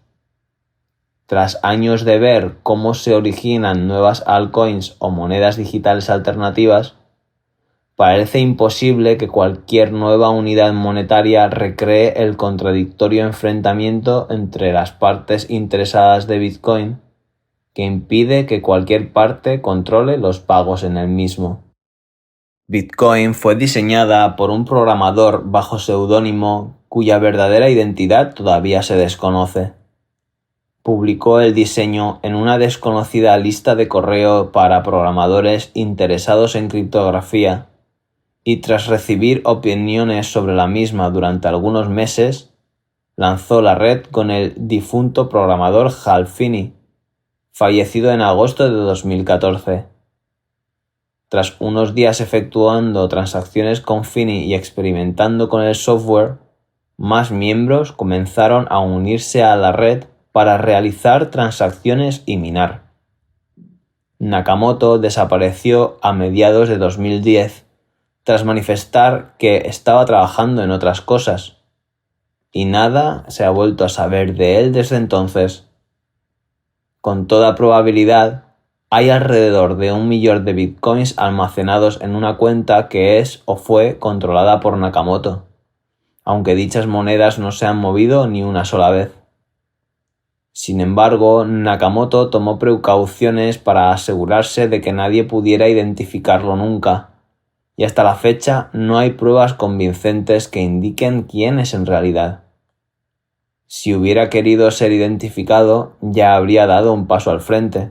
Tras años de ver cómo se originan nuevas altcoins o monedas digitales alternativas, parece imposible que cualquier nueva unidad monetaria recree el contradictorio enfrentamiento entre las partes interesadas de Bitcoin, que impide que cualquier parte controle los pagos en el mismo. Bitcoin fue diseñada por un programador bajo seudónimo cuya verdadera identidad todavía se desconoce. Publicó el diseño en una desconocida lista de correo para programadores interesados en criptografía, y tras recibir opiniones sobre la misma durante algunos meses, lanzó la red con el difunto programador Hal Finney, fallecido en agosto de 2014. Tras unos días efectuando transacciones con Finney y experimentando con el software, más miembros comenzaron a unirse a la red para realizar transacciones y minar. Nakamoto desapareció a mediados de 2010 tras manifestar que estaba trabajando en otras cosas, y nada se ha vuelto a saber de él desde entonces. Con toda probabilidad, hay alrededor de 1 millón de bitcoins almacenados en una cuenta que es o fue controlada por Nakamoto, aunque dichas monedas no se han movido ni una sola vez. Sin embargo, Nakamoto tomó precauciones para asegurarse de que nadie pudiera identificarlo nunca, y hasta la fecha no hay pruebas convincentes que indiquen quién es en realidad. Si hubiera querido ser identificado, ya habría dado un paso al frente.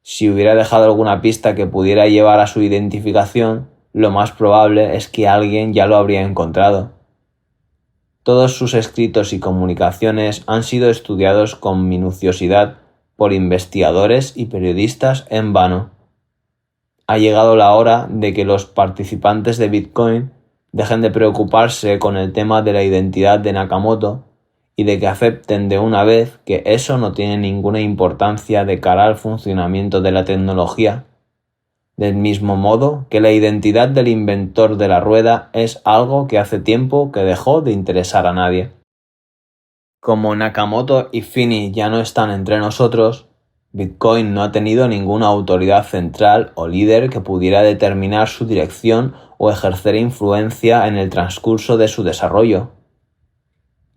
Si hubiera dejado alguna pista que pudiera llevar a su identificación, lo más probable es que alguien ya lo habría encontrado. Todos sus escritos y comunicaciones han sido estudiados con minuciosidad por investigadores y periodistas en vano. Ha llegado la hora de que los participantes de Bitcoin dejen de preocuparse con el tema de la identidad de Nakamoto y de que acepten de una vez que eso no tiene ninguna importancia de cara al funcionamiento de la tecnología. Del mismo modo que la identidad del inventor de la rueda es algo que hace tiempo que dejó de interesar a nadie. Como Nakamoto y Finney ya no están entre nosotros, Bitcoin no ha tenido ninguna autoridad central o líder que pudiera determinar su dirección o ejercer influencia en el transcurso de su desarrollo.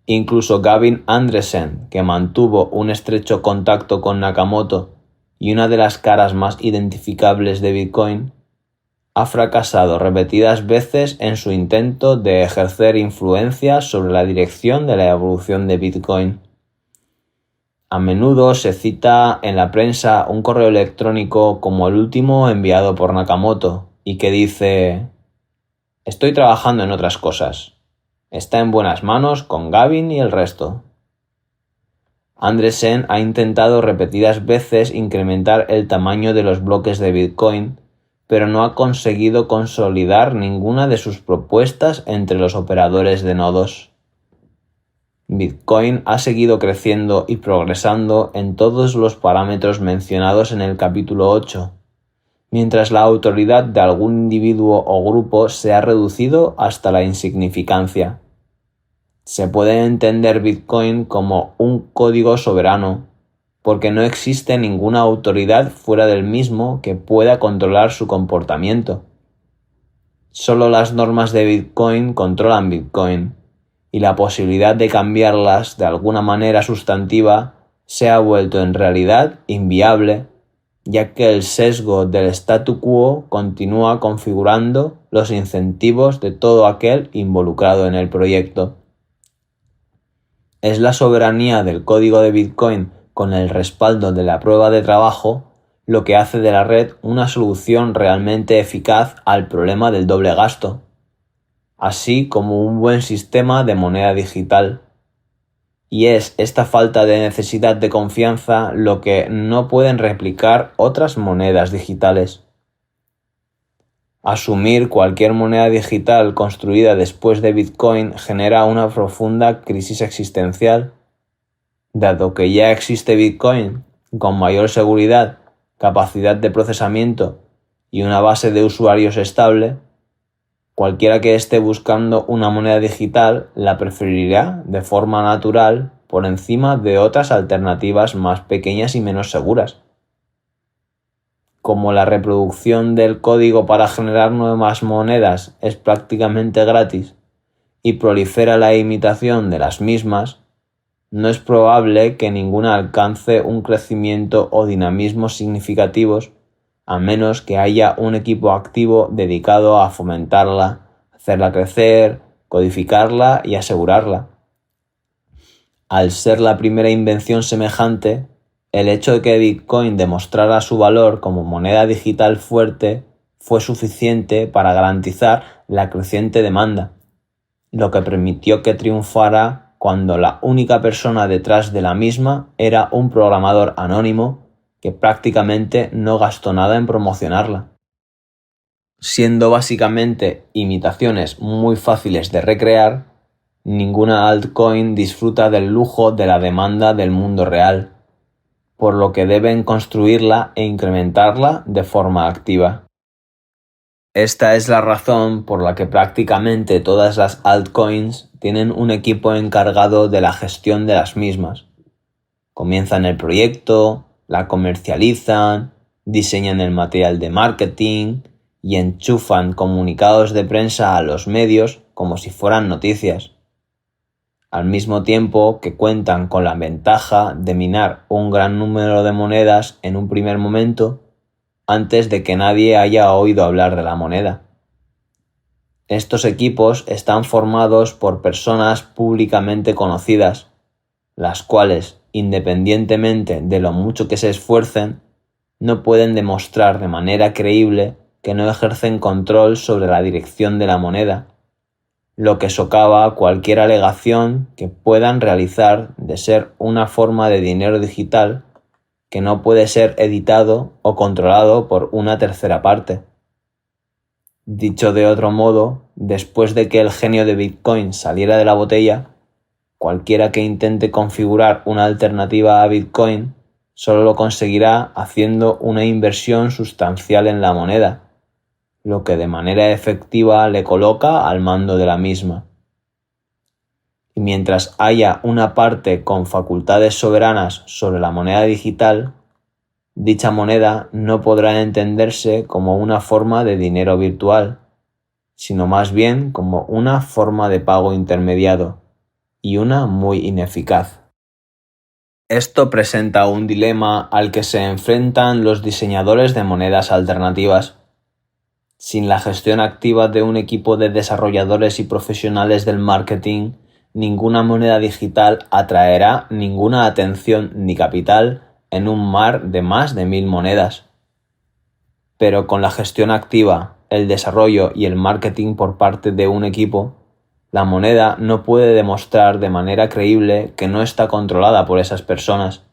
Incluso Gavin Andresen, que mantuvo un estrecho contacto con Nakamoto y una de las caras más identificables de Bitcoin, ha fracasado repetidas veces en su intento de ejercer influencia sobre la dirección de la evolución de Bitcoin. A menudo se cita en la prensa un correo electrónico como el último enviado por Nakamoto y que dice: «Estoy trabajando en otras cosas. Está en buenas manos con Gavin y el resto». Andresen ha intentado repetidas veces incrementar el tamaño de los bloques de Bitcoin, pero no ha conseguido consolidar ninguna de sus propuestas entre los operadores de nodos. Bitcoin ha seguido creciendo y progresando en todos los parámetros mencionados en el capítulo 8, mientras la autoridad de algún individuo o grupo se ha reducido hasta la insignificancia. Se puede entender Bitcoin como un código soberano, porque no existe ninguna autoridad fuera del mismo que pueda controlar su comportamiento. Solo las normas de Bitcoin controlan Bitcoin, y la posibilidad de cambiarlas de alguna manera sustantiva se ha vuelto en realidad inviable, ya que el sesgo del statu quo continúa configurando los incentivos de todo aquel involucrado en el proyecto. Es la soberanía del código de Bitcoin con el respaldo de la prueba de trabajo lo que hace de la red una solución realmente eficaz al problema del doble gasto, así como un buen sistema de moneda digital. Y es esta falta de necesidad de confianza lo que no pueden replicar otras monedas digitales. Asumir cualquier moneda digital construida después de Bitcoin genera una profunda crisis existencial, dado que ya existe Bitcoin con mayor seguridad, capacidad de procesamiento y una base de usuarios estable. Cualquiera que esté buscando una moneda digital la preferirá de forma natural por encima de otras alternativas más pequeñas y menos seguras. Como la reproducción del código para generar nuevas monedas es prácticamente gratis y prolifera la imitación de las mismas, no es probable que ninguna alcance un crecimiento o dinamismo significativos a menos que haya un equipo activo dedicado a fomentarla, hacerla crecer, codificarla y asegurarla. Al ser la primera invención semejante, el hecho de que Bitcoin demostrara su valor como moneda digital fuerte fue suficiente para garantizar la creciente demanda, lo que permitió que triunfara cuando la única persona detrás de la misma era un programador anónimo que prácticamente no gastó nada en promocionarla. Siendo básicamente imitaciones muy fáciles de recrear, ninguna altcoin disfruta del lujo de la demanda del mundo real, por lo que deben construirla e incrementarla de forma activa. Esta es la razón por la que prácticamente todas las altcoins tienen un equipo encargado de la gestión de las mismas. Comienzan el proyecto, la comercializan, diseñan el material de marketing y enchufan comunicados de prensa a los medios como si fueran noticias. Al mismo tiempo que cuentan con la ventaja de minar un gran número de monedas en un primer momento antes de que nadie haya oído hablar de la moneda. Estos equipos están formados por personas públicamente conocidas, las cuales, independientemente de lo mucho que se esfuercen, no pueden demostrar de manera creíble que no ejercen control sobre la dirección de la moneda, lo que socava cualquier alegación que puedan realizar de ser una forma de dinero digital que no puede ser editado o controlado por una tercera parte. Dicho de otro modo, después de que el genio de Bitcoin saliera de la botella, cualquiera que intente configurar una alternativa a Bitcoin solo lo conseguirá haciendo una inversión sustancial en la moneda, lo que de manera efectiva le coloca al mando de la misma. Y mientras haya una parte con facultades soberanas sobre la moneda digital, dicha moneda no podrá entenderse como una forma de dinero virtual, sino más bien como una forma de pago intermediado, y una muy ineficaz. Esto presenta un dilema al que se enfrentan los diseñadores de monedas alternativas. Sin la gestión activa de un equipo de desarrolladores y profesionales del marketing, ninguna moneda digital atraerá ninguna atención ni capital en un mar de más de 1000 monedas. Pero con la gestión activa, el desarrollo y el marketing por parte de un equipo, la moneda no puede demostrar de manera creíble que no está controlada por esas personas.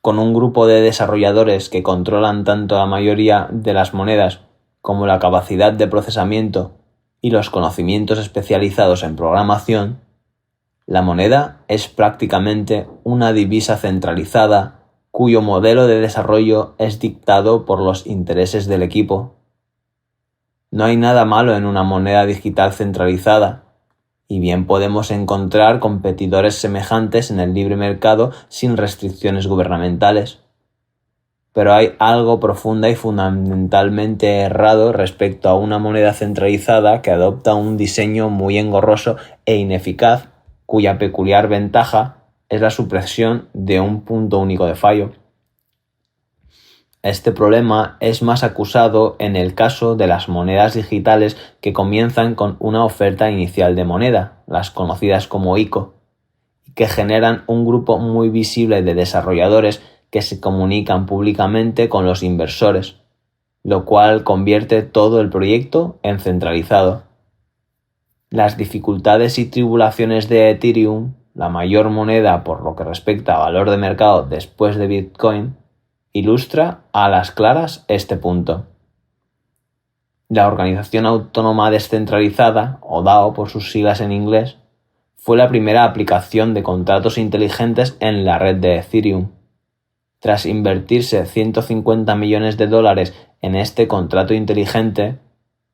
Con un grupo de desarrolladores que controlan tanto la mayoría de las monedas como la capacidad de procesamiento y los conocimientos especializados en programación, la moneda es prácticamente una divisa centralizada cuyo modelo de desarrollo es dictado por los intereses del equipo. No hay nada malo en una moneda digital centralizada, y bien podemos encontrar competidores semejantes en el libre mercado sin restricciones gubernamentales. pero hay algo profunda y fundamentalmente errado respecto a una moneda centralizada que adopta un diseño muy engorroso e ineficaz, cuya peculiar ventaja es la supresión de un punto único de fallo. Este problema es más acusado en el caso de las monedas digitales que comienzan con una oferta inicial de moneda, las conocidas como ICO, que generan un grupo muy visible de desarrolladores que se comunican públicamente con los inversores, lo cual convierte todo el proyecto en centralizado. Las dificultades y tribulaciones de Ethereum, la mayor moneda por lo que respecta a valor de mercado después de Bitcoin, ilustra a las claras este punto. La Organización Autónoma Descentralizada, o DAO por sus siglas en inglés, fue la primera aplicación de contratos inteligentes en la red de Ethereum. Tras invertirse $150 millones en este contrato inteligente,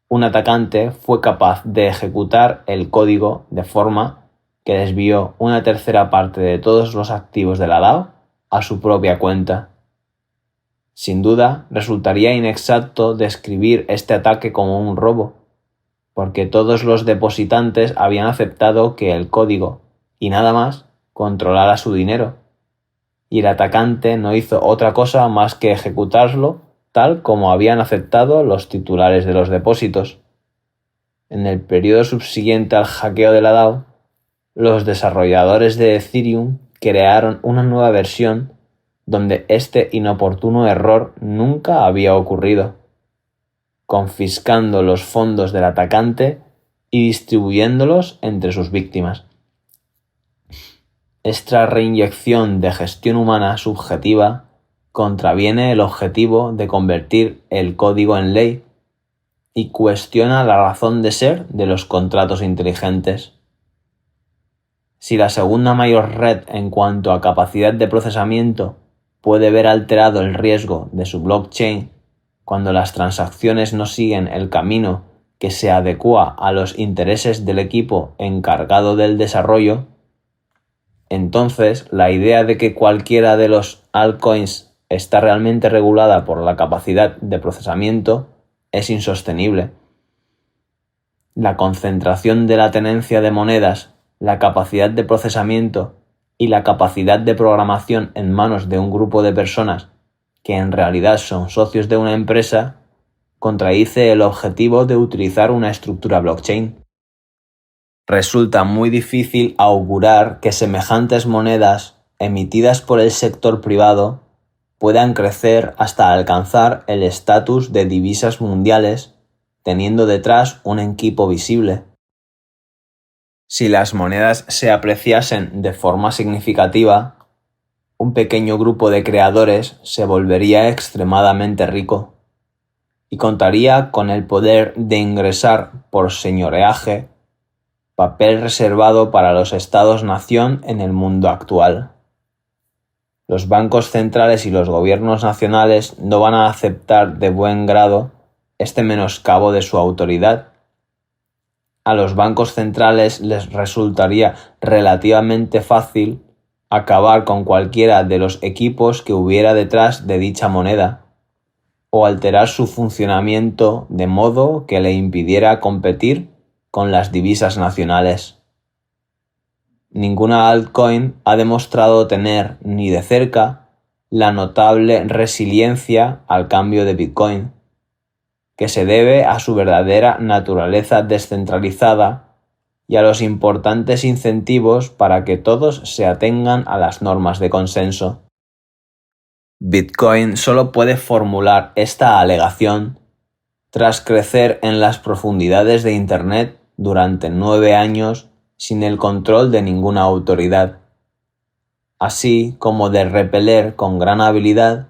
un atacante fue capaz de ejecutar el código de forma que desvió una tercera parte de todos los activos de la DAO a su propia cuenta. Sin duda, resultaría inexacto describir este ataque como un robo, porque todos los depositantes habían aceptado que el código, y nada más, controlara su dinero, y el atacante no hizo otra cosa más que ejecutarlo tal como habían aceptado los titulares de los depósitos. En el periodo subsiguiente al hackeo de la DAO, los desarrolladores de Ethereum crearon una nueva versión donde este inoportuno error nunca había ocurrido, confiscando los fondos del atacante y distribuyéndolos entre sus víctimas. Esta reinyección de gestión humana subjetiva contraviene el objetivo de convertir el código en ley y cuestiona la razón de ser de los contratos inteligentes. Si la segunda mayor red en cuanto a capacidad de procesamiento puede ver alterado el riesgo de su blockchain cuando las transacciones no siguen el camino que se adecua a los intereses del equipo encargado del desarrollo, entonces la idea de que cualquiera de los altcoins está realmente regulada por la capacidad de procesamiento es insostenible. La concentración de la tenencia de monedas, la capacidad de procesamiento y la capacidad de programación en manos de un grupo de personas que en realidad son socios de una empresa, contradice el objetivo de utilizar una estructura blockchain. Resulta muy difícil augurar que semejantes monedas emitidas por el sector privado puedan crecer hasta alcanzar el estatus de divisas mundiales, teniendo detrás un equipo visible. Si las monedas se apreciasen de forma significativa, un pequeño grupo de creadores se volvería extremadamente rico y contaría con el poder de ingresar por señoreaje, papel reservado para los estados-nación en el mundo actual. Los bancos centrales y los gobiernos nacionales no van a aceptar de buen grado este menoscabo de su autoridad. A los bancos centrales les resultaría relativamente fácil acabar con cualquiera de los equipos que hubiera detrás de dicha moneda, o alterar su funcionamiento de modo que le impidiera competir con las divisas nacionales. Ninguna altcoin ha demostrado tener ni de cerca la notable resiliencia al cambio de Bitcoin, que se debe a su verdadera naturaleza descentralizada y a los importantes incentivos para que todos se atengan a las normas de consenso. Bitcoin solo puede formular esta alegación tras crecer en las profundidades de Internet durante 9 años sin el control de ninguna autoridad, así como de repeler con gran habilidad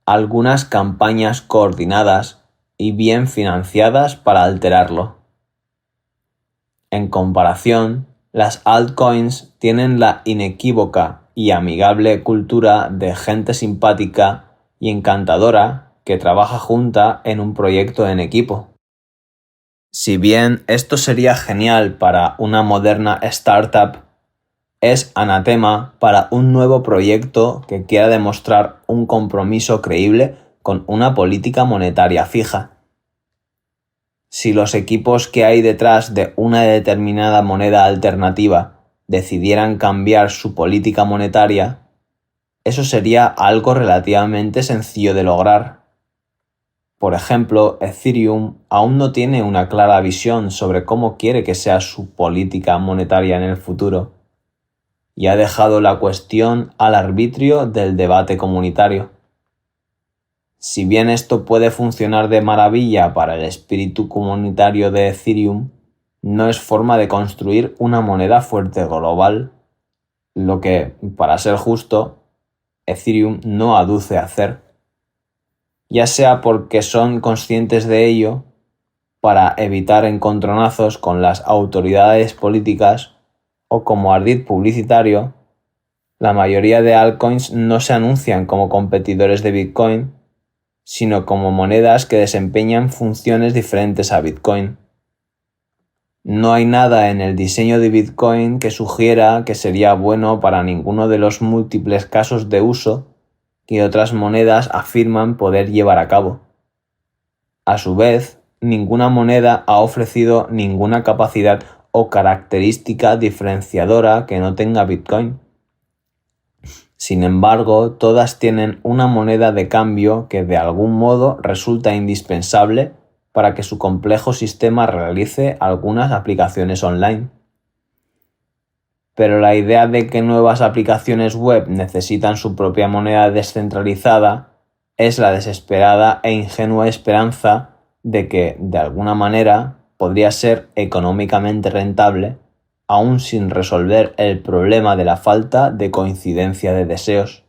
algunas campañas coordinadas y bien financiadas para alterarlo. En comparación, las altcoins tienen la inequívoca y amigable cultura de gente simpática y encantadora que trabaja junta en un proyecto en equipo. Si bien esto sería genial para una moderna startup, es anatema para un nuevo proyecto que quiera demostrar un compromiso creíble con una política monetaria fija. Si los equipos que hay detrás de una determinada moneda alternativa decidieran cambiar su política monetaria, eso sería algo relativamente sencillo de lograr. Por ejemplo, Ethereum aún no tiene una clara visión sobre cómo quiere que sea su política monetaria en el futuro, y ha dejado la cuestión al arbitrio del debate comunitario. Si bien esto puede funcionar de maravilla para el espíritu comunitario de Ethereum, no es forma de construir una moneda fuerte global, lo que, para ser justo, Ethereum no aduce a hacer, ya sea porque son conscientes de ello para evitar encontronazos con las autoridades políticas o como ardid publicitario. La mayoría de altcoins no se anuncian como competidores de Bitcoin, sino como monedas que desempeñan funciones diferentes a Bitcoin. No hay nada en el diseño de Bitcoin que sugiera que sería bueno para ninguno de los múltiples casos de uso que otras monedas afirman poder llevar a cabo. A su vez, ninguna moneda ha ofrecido ninguna capacidad o característica diferenciadora que no tenga Bitcoin. Sin embargo, todas tienen una moneda de cambio que de algún modo resulta indispensable para que su complejo sistema realice algunas aplicaciones online. Pero la idea de que nuevas aplicaciones web necesitan su propia moneda descentralizada es la desesperada e ingenua esperanza de que, de alguna manera, podría ser económicamente rentable, aún sin resolver el problema de la falta de coincidencia de deseos.